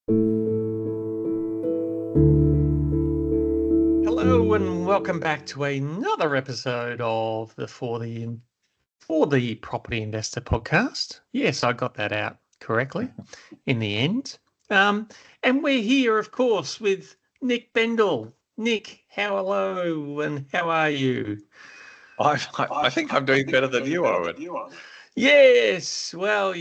Hello and welcome back to another episode of the For the Property Investor podcast. Yes, I got that out correctly in the end. And we're here, of course, with Nick Bendel. Nick, hello, and how are you? I think I'm doing better than you, Owen. Yes, well,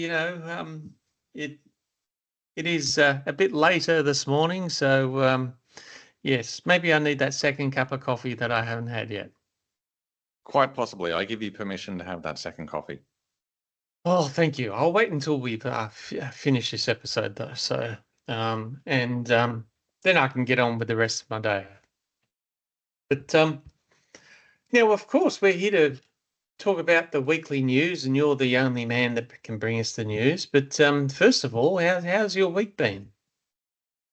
it is a bit later this morning, so yes, maybe I need that second cup of coffee that I haven't had yet. Quite possibly. I give you permission to have that second coffee. Oh, thank you. I'll wait until we've finished this episode, though. So, then I can get on with the rest of my day. But now, of course, we're here to talk about the weekly news, and you're the only man that can bring us the news. But first of all, how's your week been?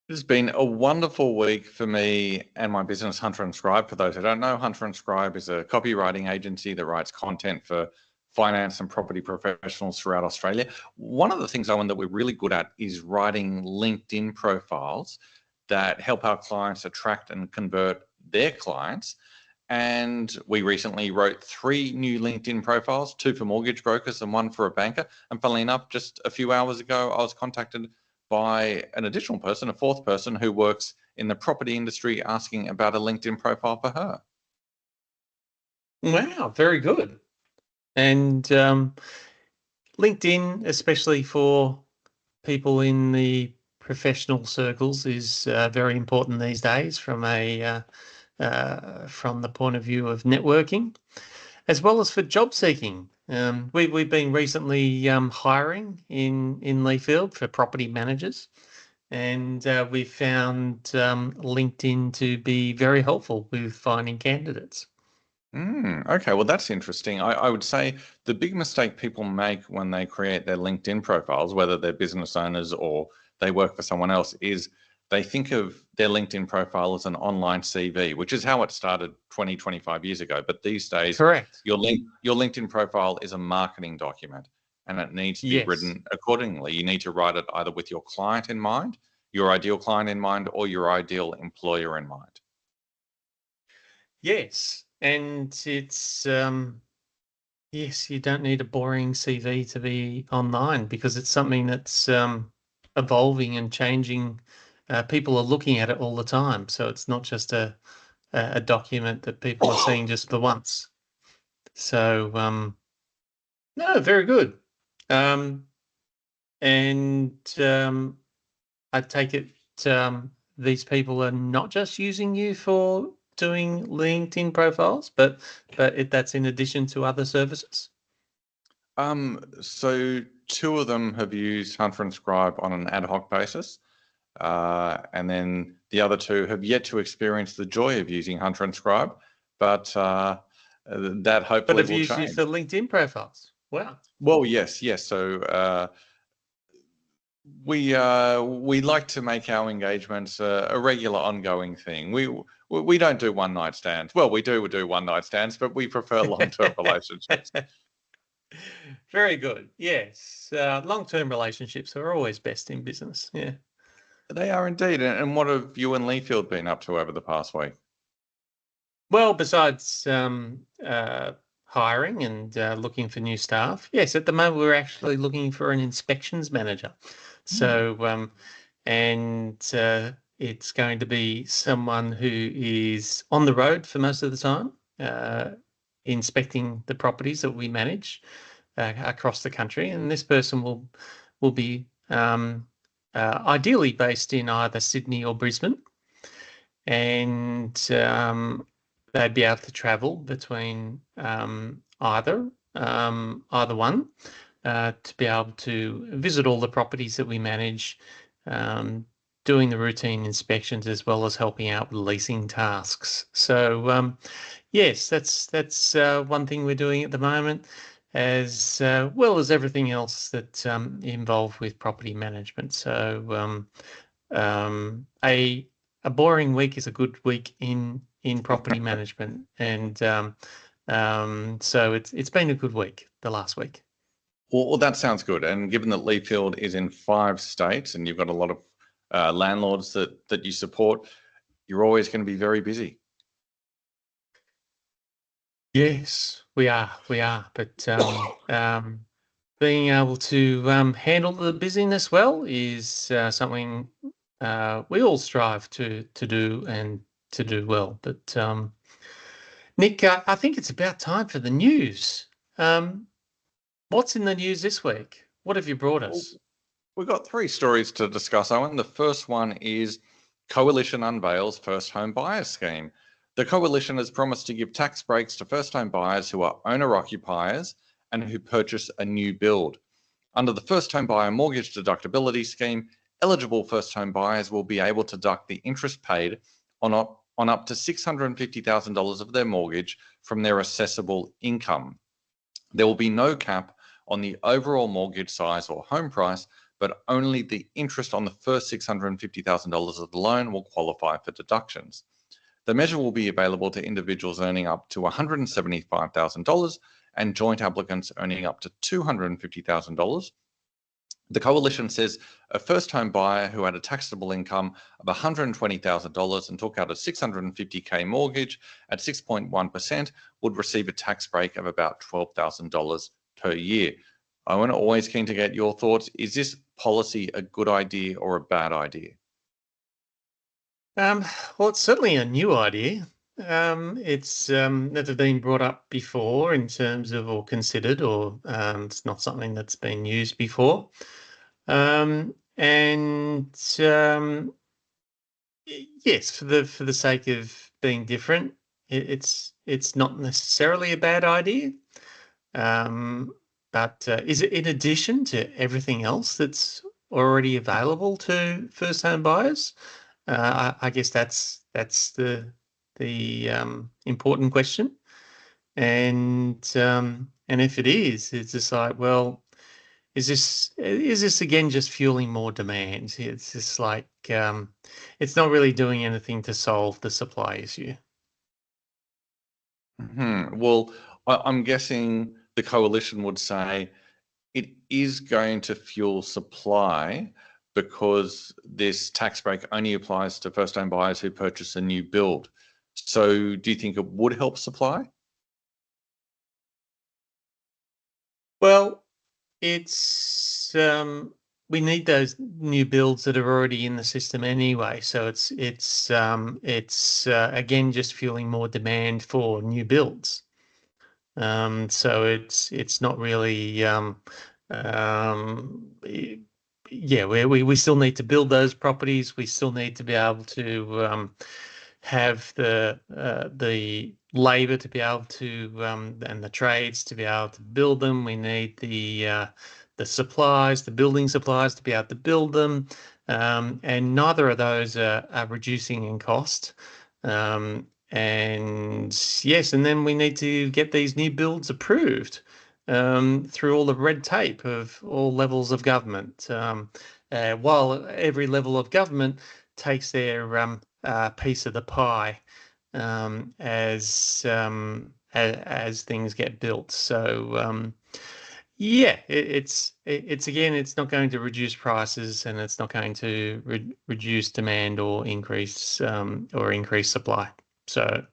It's been a wonderful week for me and my business, Hunter and Scribe. For those who don't know, Hunter and Scribe is a copywriting agency that writes content for finance and property professionals throughout Australia. One of the things, Owen, that we're really good at is writing LinkedIn profiles that help our clients attract and convert their clients. And we recently wrote 3 new LinkedIn profiles, 2 for mortgage brokers and 1 for a banker. And funnily enough, just a few hours ago, I was contacted by an additional person, a 4th person who works in the property industry, asking about a LinkedIn profile for her. Wow, very good. And LinkedIn, especially for people in the professional circles, is very important these days from the point of view of networking, as well as for job seeking. We've been recently hiring in Leifield for property managers, and we found LinkedIn to be very helpful with finding candidates. Okay, well, that's interesting. I would say the big mistake people make when they create their LinkedIn profiles, whether they're business owners or they work for someone else, is they think of their LinkedIn profile as an online CV, which is how it started 20, 25 years ago. But these days, Correct. your LinkedIn profile is a marketing document, and it needs to be Yes. written accordingly. You need to write it either with your client in mind, your ideal client in mind, or your ideal employer in mind. Yes. And it's yes, you don't need a boring CV to be online because it's something that's evolving and changing. People are looking at it all the time, so it's not just a document that people are seeing just the once. So no, very good. And I take it these people are not just using you for doing LinkedIn profiles, but that's in addition to other services. So 2 of them have used Hunter and Scribe on an ad hoc basis. And then the other 2 have yet to experience the joy of using Hunter and Scribe, but that hopefully will used you change. for LinkedIn profiles. Wow. Well, yes. So we like to make our engagements a regular, ongoing thing. We don't do one night stands. Well, we do one night stands, but we prefer long-term relationships. Very good. Yes, long-term relationships are always best in business. Yeah. They are indeed. And what have you and Leifield been up to over the past week? Well, besides hiring and looking for new staff, yes, at the moment we're actually looking for an inspections manager. So, it's going to be someone who is on the road for most of the time, inspecting the properties that we manage across the country, and this person will be ideally based in either Sydney or Brisbane, and they'd be able to travel between either one to be able to visit all the properties that we manage, doing the routine inspections as well as helping out with leasing tasks. So yes, that's one thing we're doing at the moment, as well as everything else that's involved with property management. So a boring week is a good week in property management, and so it's been a good week the last week. Well, that sounds good. And given that Leifield is in 5 states and you've got a lot of landlords that you support, you're always going to be very busy. Yes, we are. But being able to handle the busyness well is something we all strive to do and to do well. But Nick, I think it's about time for the news. What's in the news this week? What have you brought us? We've got 3 stories to discuss, Owen. The first one is Coalition unveils first home buyer scheme. The Coalition has promised to give tax breaks to first home buyers who are owner-occupiers and who purchase a new build. Under the first home buyer mortgage deductibility scheme, eligible first home buyers will be able to deduct the interest paid on up to $650,000 of their mortgage from their assessable income. There will be no cap on the overall mortgage size or home price, but only the interest on the first $650,000 of the loan will qualify for deductions. The measure will be available to individuals earning up to $175,000 and joint applicants earning up to $250,000. The Coalition says a first home buyer who had a taxable income of $120,000 and took out a $650K mortgage at 6.1% would receive a tax break of about $12,000 per year. Owen, always keen to get your thoughts. Is this policy a good idea or a bad idea? Well, it's certainly a new idea. It's never been brought up before in terms of or considered, or it's not something that's been used before. Yes, for the sake of being different, it's not necessarily a bad idea. But is it in addition to everything else that's already available to first home buyers? I guess that's the important question. And if it is, it's just like, well, is this again just fueling more demand? It's just like it's not really doing anything to solve the supply issue. Well, I'm guessing the Coalition would say it is going to fuel supply because this tax break only applies to first home buyers who purchase a new build. So do you think it would help supply? Well, it's we need those new builds that are already in the system anyway. So it's again just fueling more demand for new builds. So it's not really yeah, we still need to build those properties. We still need to be able to have the labor to be able to and the trades to be able to build them. We need the supplies, the building supplies to be able to build them, and neither of those are reducing in cost. And yes, and then we need to get these new builds approved through all the red tape of all levels of government. While every level of government takes their piece of the pie as things get built. So yeah, it's again, it's not going to reduce prices, and it's not going to reduce demand or increase supply. So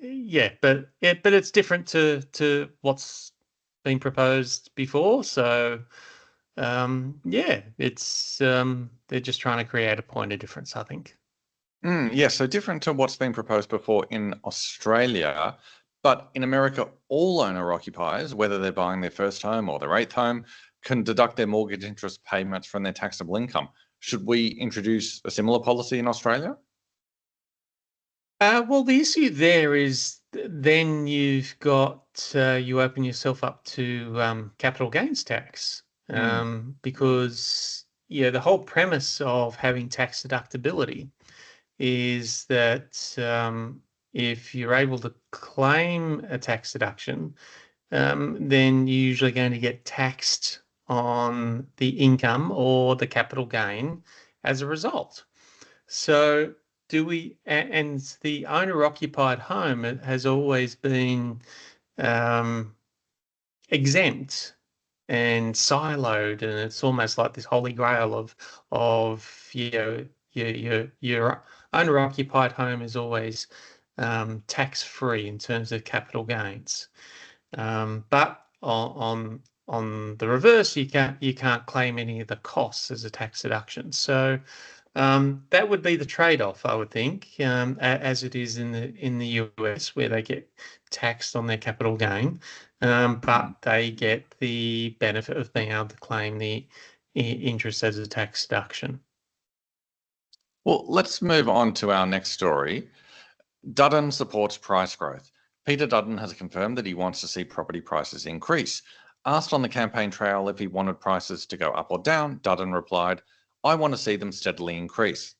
yeah, but it's different to what's been proposed before. So yeah, it's they're just trying to create a point of difference, I think. Yeah, so different to what's been proposed before in Australia, but in America, all owner-occupiers, whether they're buying their first home or their 8th home, can deduct their mortgage interest payments from their taxable income. Should we introduce a similar policy in Australia? Well, the issue there is then you've got you open yourself up to capital gains tax because yeah, the whole premise of having tax deductibility is that if you're able to claim a tax deduction, then you're usually going to get taxed on the income or the capital gain as a result. So and the owner-occupied home has always been exempt and siloed, and it's almost like this holy grail of your owner occupied home is always tax free in terms of capital gains. But on the reverse, you can't claim any of the costs as a tax deduction. So that would be the trade-off, I would think, as it is in the US, where they get taxed on their capital gain, but they get the benefit of being able to claim the interest as a tax deduction. Well, let's move on to our next story. Dutton supports price growth. Peter Dutton has confirmed that he wants to see property prices increase. Asked on the campaign trail if he wanted prices to go up or down, Dutton replied, "I want to see them steadily increase.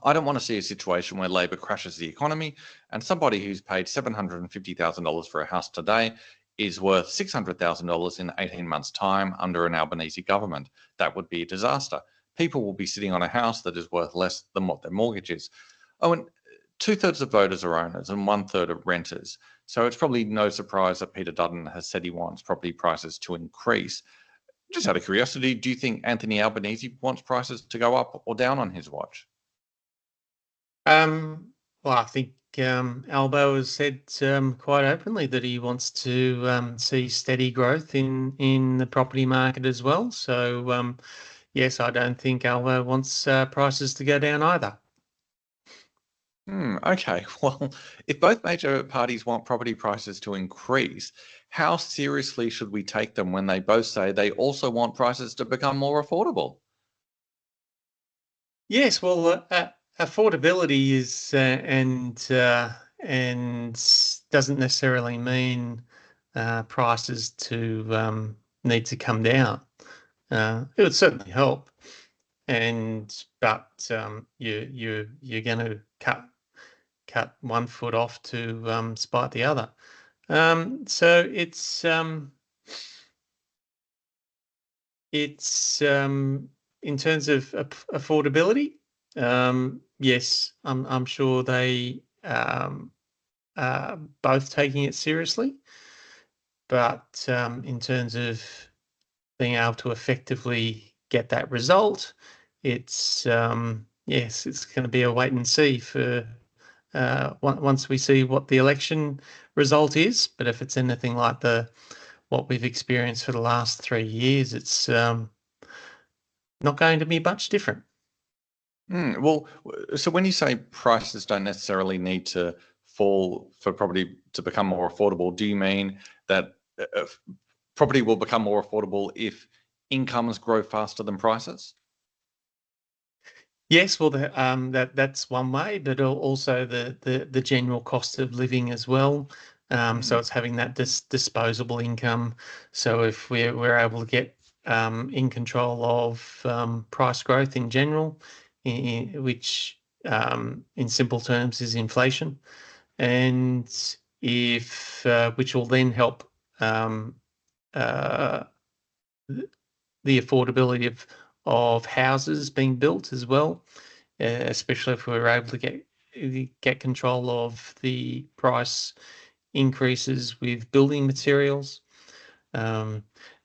I don't want to see a situation where Labor crashes the economy and somebody who's paid $750,000 for a house today is worth $600,000 in 18 months' time under an Albanese government. That would be a disaster. People will be sitting on a house that is worth less than what their mortgage is." Oh, and 2/3 of voters are owners and 1/3 are renters. So it's probably no surprise that Peter Dutton has said he wants property prices to increase. Just out of curiosity, do you think Anthony Albanese wants prices to go up or down on his watch? Well, I think Albo has said quite openly that he wants to see steady growth in the property market as well. So yes, I don't think Albo wants prices to go down either. Okay. Well, if both major parties want property prices to increase, how seriously should we take them when they both say they also want prices to become more affordable? Yes, well, affordability is and doesn't necessarily mean prices to need to come down. It would certainly help, but you're going to cut one foot off to spite the other. So it's in terms of affordability. Yes, I'm sure they are both taking it seriously, but in terms of being able to effectively get that result, it's yes, it's going to be a wait and see for once we see what the election result is. But if it's anything like what we've experienced for the last 3 years, it's not going to be much different. Well, so when you say prices don't necessarily need to fall for property to become more affordable, do you mean that property will become more affordable if incomes grow faster than prices? Yes, well, that's one way, but also the general cost of living as well. So it's having that disposable income. So if we're able to get in control of price growth in general, which in simple terms is inflation, and if which will then help uh, the affordability of houses being built as well, especially if we're able to get control of the price increases with building materials. And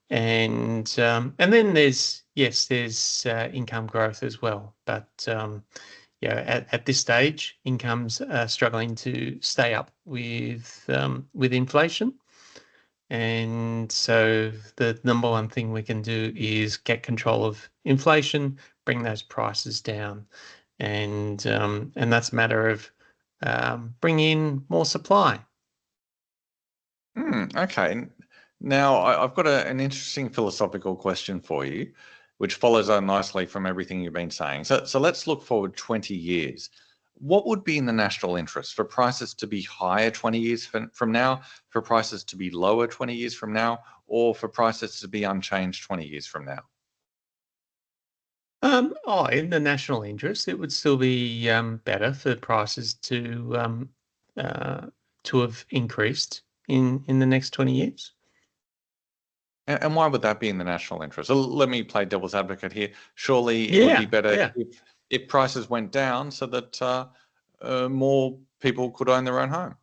then there's income growth as well, but at this stage, incomes are struggling to stay up with inflation. And so the number one thing we can do is get control of inflation, bring those prices down, and that's a matter of bringing in more supply. Okay. Now, I've got an interesting philosophical question for you, which follows on nicely from everything you've been saying. So let's look forward 20 years. What would be in the national interest for prices to be higher 20 years from now, for prices to be lower 20 years from now, or for prices to be unchanged 20 years from now? In the national interest, it would still be better for prices to have increased in the next 20 years. And why would that be in the national interest? So let me play devil's advocate here. Surely it would be better if prices went down so that more people could own their own home.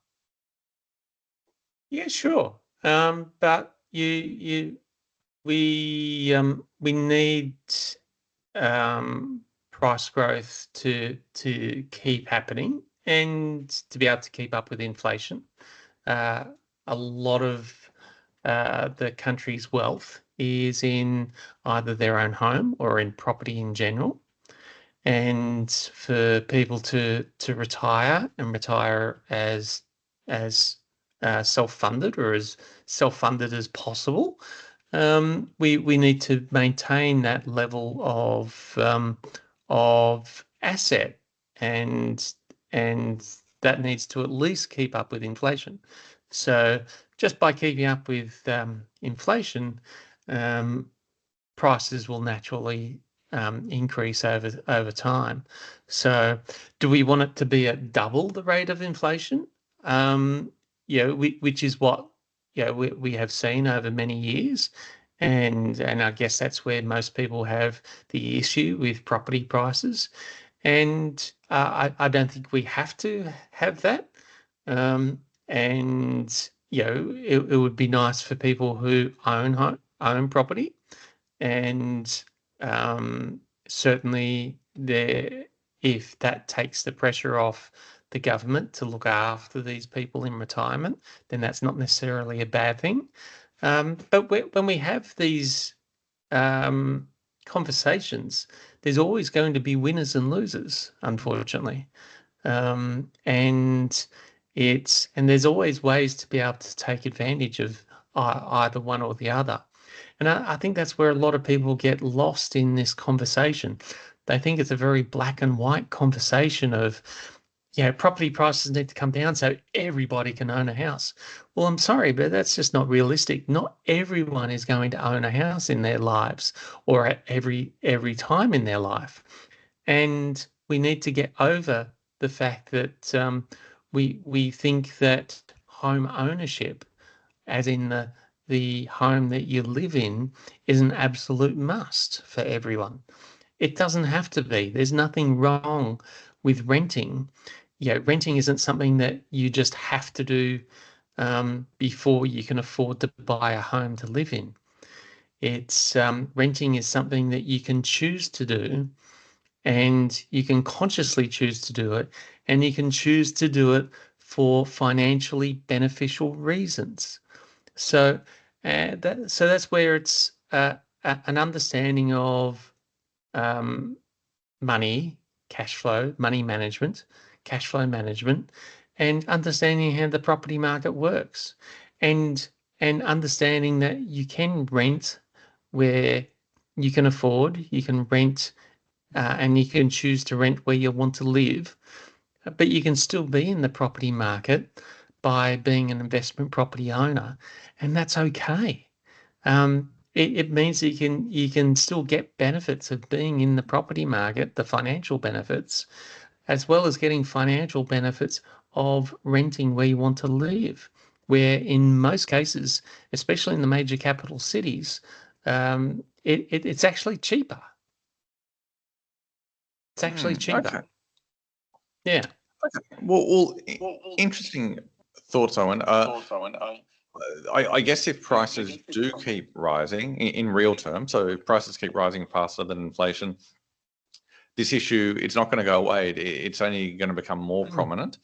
Yeah, sure. But we we need price growth to keep happening and to be able to keep up with inflation. A lot of the country's wealth is in either their own home or in property in general. And for people to retire and retire as self-funded or as self-funded as possible, we need to maintain that level of asset, and that needs to at least keep up with inflation. So just by keeping up with inflation, prices will naturally increase over time. So do we want it to be at double the rate of inflation? Which is what we have seen over many years. And I guess that's where most people have the issue with property prices. And I don't think we have to have that. And it would be nice for people who own property, and certainly if that takes the pressure off the government to look after these people in retirement, then that's not necessarily a bad thing. But when we have these conversations, there's always going to be winners and losers, unfortunately. And there's always ways to be able to take advantage of either one or the other. And I think that's where a lot of people get lost in this conversation. They think it's a very black and white conversation of, property prices need to come down so everybody can own a house. Well, I'm sorry, but that's just not realistic. Not everyone is going to own a house in their lives or at every time in their life. And we need to get over the fact that we think that home ownership, as in the home that you live in, is an absolute must for everyone. It doesn't have to be. There's nothing wrong with renting. Renting isn't something that you just have to do before you can afford to buy a home to live in. It's renting is something that you can choose to do, and you can consciously choose to do it, and you can choose to do it for financially beneficial reasons. So that's where it's an understanding of money, cash flow, money management, cash flow management, and understanding how the property market works, and understanding that you can rent where you can afford, you can rent, and you can choose to rent where you want to live, but you can still be in the property market by being an investment property owner, and that's okay. It means that you can still get benefits of being in the property market, the financial benefits, as well as getting financial benefits of renting where you want to live, where in most cases, especially in the major capital cities, it's actually cheaper. It's actually cheaper. Okay. Yeah. Okay. Well, interesting thoughts, Owen. I guess if prices do keep rising in real terms, so if prices keep rising faster than inflation, this issue, it's not going to go away. It's only going to become more prominent.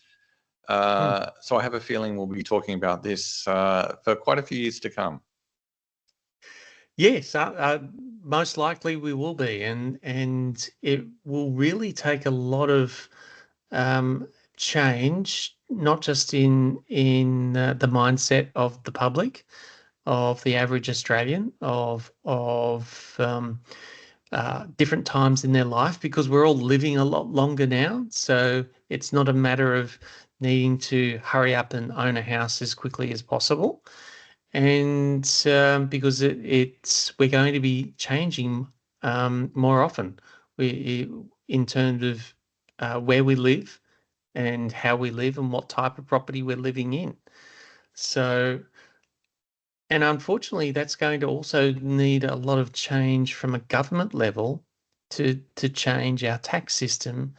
So I have a feeling we'll be talking about this for quite a few years to come. Yes, most likely we will be, and it will really take a lot of change, not just in the mindset of the public, of the average Australian, of different times in their life, because we're all living a lot longer now. So it's not a matter of needing to hurry up and own a house as quickly as possible. And because we're going to be changing more often in terms of where we live and how we live and what type of property we're living in. So, and unfortunately, that's going to also need a lot of change from a government level to change our tax system,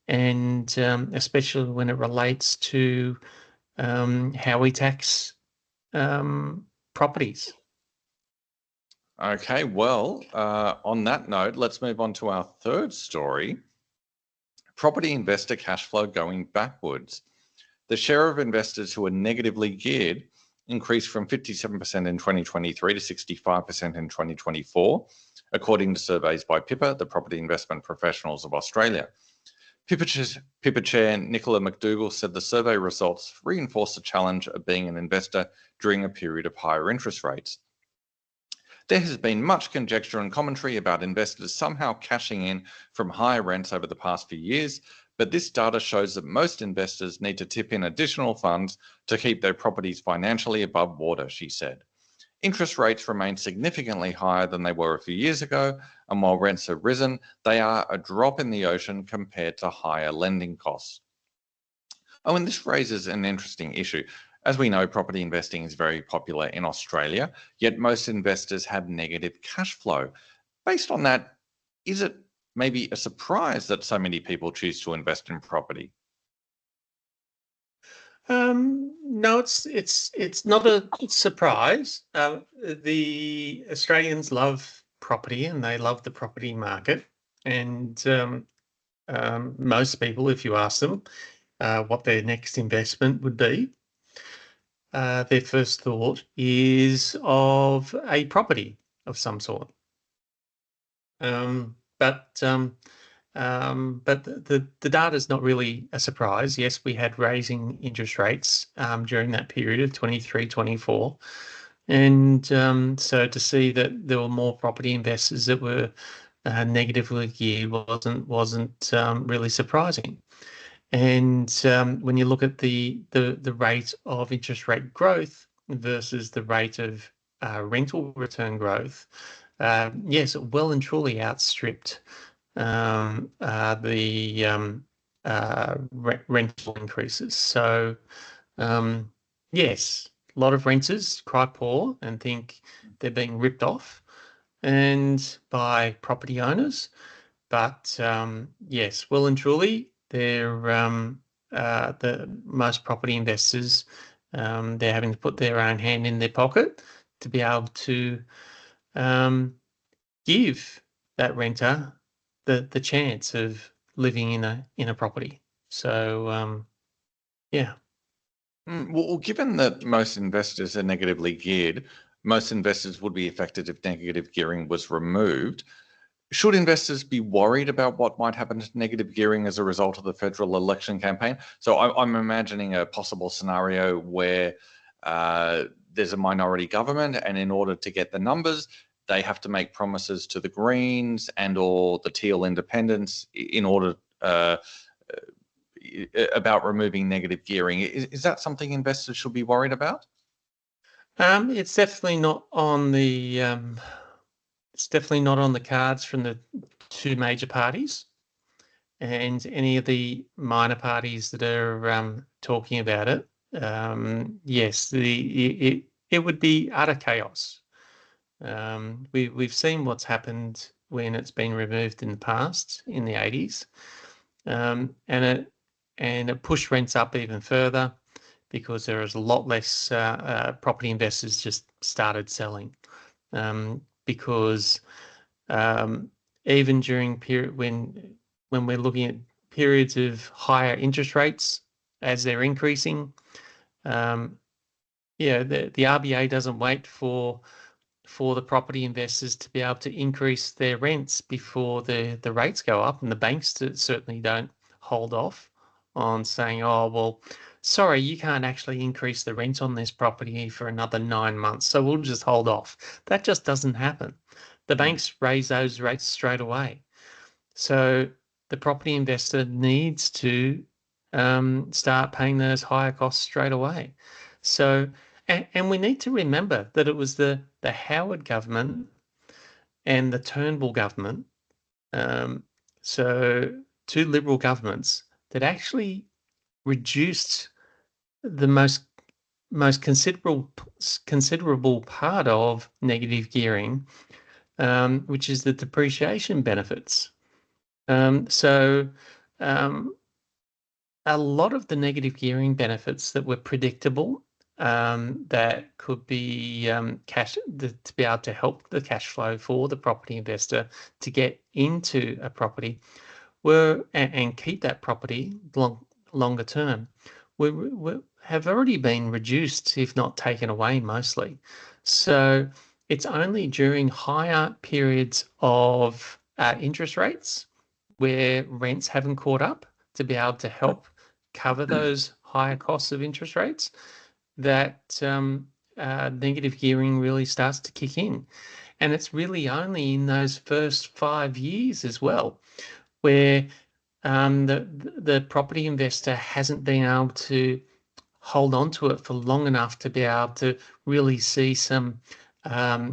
and especially when it relates to how we tax properties. Okay, well, on that note, let's move on to our third story. Property investor cash flow going backwards. The share of investors who are negatively geared increased from 57% in 2023 to 65% in 2024, according to surveys by PIPA, the Property Investment Professionals of Australia. PIPA Chair Nicola McDougall said the survey results reinforce the challenge of being an investor during a period of higher interest rates. There has been much conjecture and commentary about investors somehow cashing in from higher rents over the past few years, but this data shows that most investors need to tip in additional funds to keep their properties financially above water, she said. Interest rates remain significantly higher than they were a few years ago, and while rents have risen, they are a drop in the ocean compared to higher lending costs. Oh, and this raises an interesting issue. As we know, property investing is very popular in Australia, yet most investors have negative cash flow. Based on that, is it maybe a surprise that so many people choose to invest in property? No, it's not a surprise. The Australians love property and they love the property market. And most people, if you ask them what their next investment would be, their first thought is of a property of some sort. But the data is not really a surprise. Yes, we had raising interest rates during that period of 23, 24. And so to see that there were more property investors that were negatively geared wasn't really surprising. And when you look at the rate of interest rate growth versus the rate of rental return growth, yes, it well and truly outstripped the rental increases. So yes, a lot of renters cry poor and think they're being ripped off and by property owners. But yes, well and truly, they're the most property investors. They're having to put their own hand in their pocket to be able to give that renter the chance of living in a property. So yeah. Well, given that most investors are negatively geared, most investors would be affected if negative gearing was removed. Should investors be worried about what might happen to negative gearing as a result of the federal election campaign? So I'm imagining a possible scenario where there's a minority government, and in order to get the numbers, they have to make promises to the Greens and or the Teal Independents in order about removing negative gearing. Is that something investors should be worried about? It's definitely not on the cards from the two major parties, and any of the minor parties that are talking about it. Yes, it would be utter chaos. We've seen what's happened when it's been removed in the past in the 80s, and it pushed rents up even further because there was a lot less property investors just started selling, because even during period when we're looking at periods of higher interest rates as they're increasing, the RBA doesn't wait for the property investors to be able to increase their rents before the rates go up, and the banks certainly don't hold off on saying, oh, well, sorry, you can't actually increase the rent on this property for another 9 months, so we'll just hold off. That just doesn't happen. The banks raise those rates straight away. So the property investor needs to start paying those higher costs straight away. So, and we need to remember that it was the Howard government and the Turnbull government, so two Liberal governments, that actually reduced the most considerable part of negative gearing, which is the depreciation benefits. So a lot of the negative gearing benefits that were predictable that could be cash to be able to help the cash flow for the property investor to get into a property and keep that property longer term we have already been reduced, if not taken away mostly. So it's only during higher periods of interest rates where rents haven't caught up to be able to help cover those higher costs of interest rates that negative gearing really starts to kick in. And it's really only in those first 5 years as well where the property investor hasn't been able to hold on to it for long enough to be able to really see some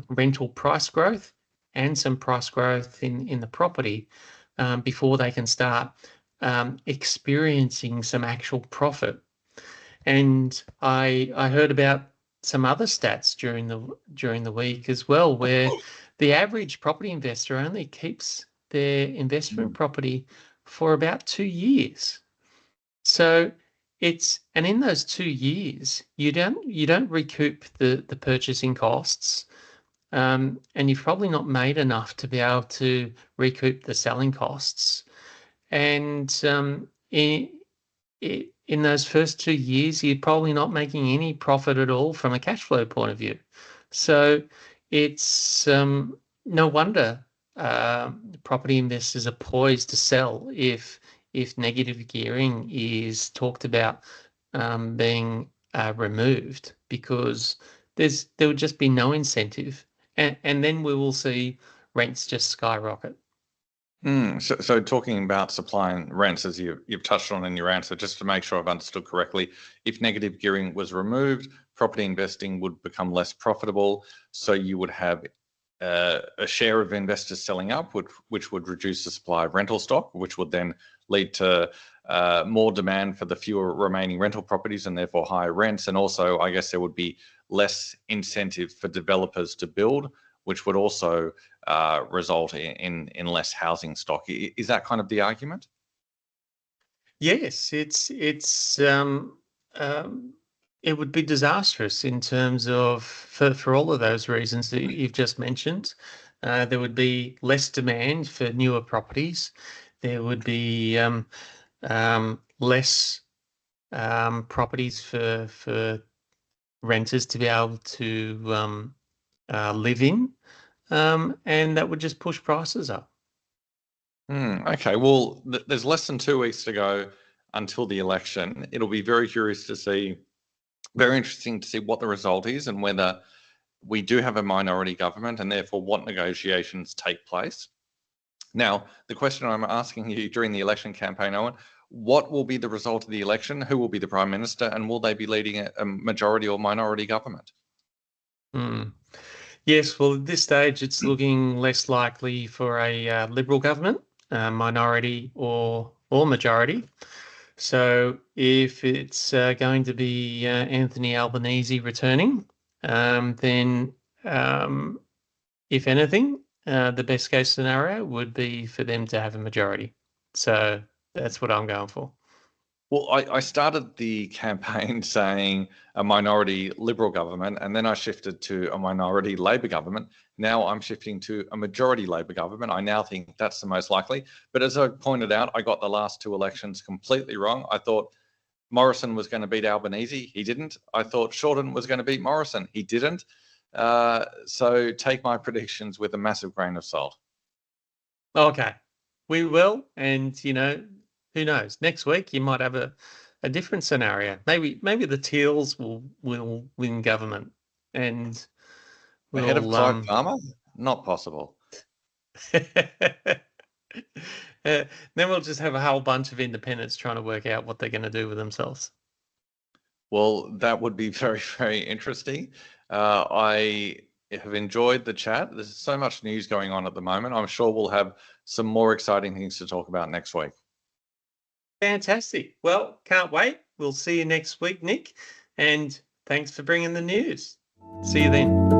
rental price growth and some price growth in the property before they can start experiencing some actual profit. And I heard about some other stats during the week as well, where the average property investor only keeps their investment property for about 2 years. So and in those 2 years, you don't recoup the purchasing costs, and you've probably not made enough to be able to recoup the selling costs. And in those first 2 years, you're probably not making any profit at all from a cash flow point of view. So it's no wonder property investors are poised to sell if negative gearing is talked about being removed, because there would just be no incentive, and then we will see rents just skyrocket. So talking about supply and rents, as you've touched on in your answer, just to make sure I've understood correctly, if negative gearing was removed, property investing would become less profitable. So you would have a share of investors selling up, which would reduce the supply of rental stock, which would then lead to more demand for the fewer remaining rental properties and therefore higher rents. And also, I guess there would be less incentive for developers to build, which would also result in less housing stock. Is that kind of the argument? Yes, it would be disastrous in terms of for all of those reasons that you've just mentioned. There would be less demand for newer properties. There would be less properties for renters to be able to live in, and that would just push prices up. Okay, well, there's less than 2 weeks to go until the election. It'll be very interesting to see what the result is and whether we do have a minority government and therefore what negotiations take place. Now, the question I'm asking you during the election campaign, Owen, what will be the result of the election? Who will be the Prime Minister, and will they be leading a majority or minority government? Yes, well, at this stage, it's looking less likely for a Liberal government, minority or majority. So if it's going to be Anthony Albanese returning, then if anything, the best case scenario would be for them to have a majority. So that's what I'm going for. Well, I started the campaign saying a minority Liberal government, and then I shifted to a minority Labor government. Now I'm shifting to a majority Labor government. I now think that's the most likely. But as I pointed out, I got the last 2 elections completely wrong. I thought Morrison was going to beat Albanese. He didn't. I thought Shorten was going to beat Morrison. He didn't. So take my predictions with a massive grain of salt. Okay, we will. And, who knows? Next week you might have a different scenario. Maybe the Teals will win government, and Ahead of Clive Palmer? Not possible. Then we'll just have a whole bunch of independents trying to work out what they're going to do with themselves. Well, that would be very, very interesting. I have enjoyed the chat. There's so much news going on at the moment. I'm sure we'll have some more exciting things to talk about next week. Fantastic. Well, can't wait. We'll see you next week, Nick. And thanks for bringing the news. See you then.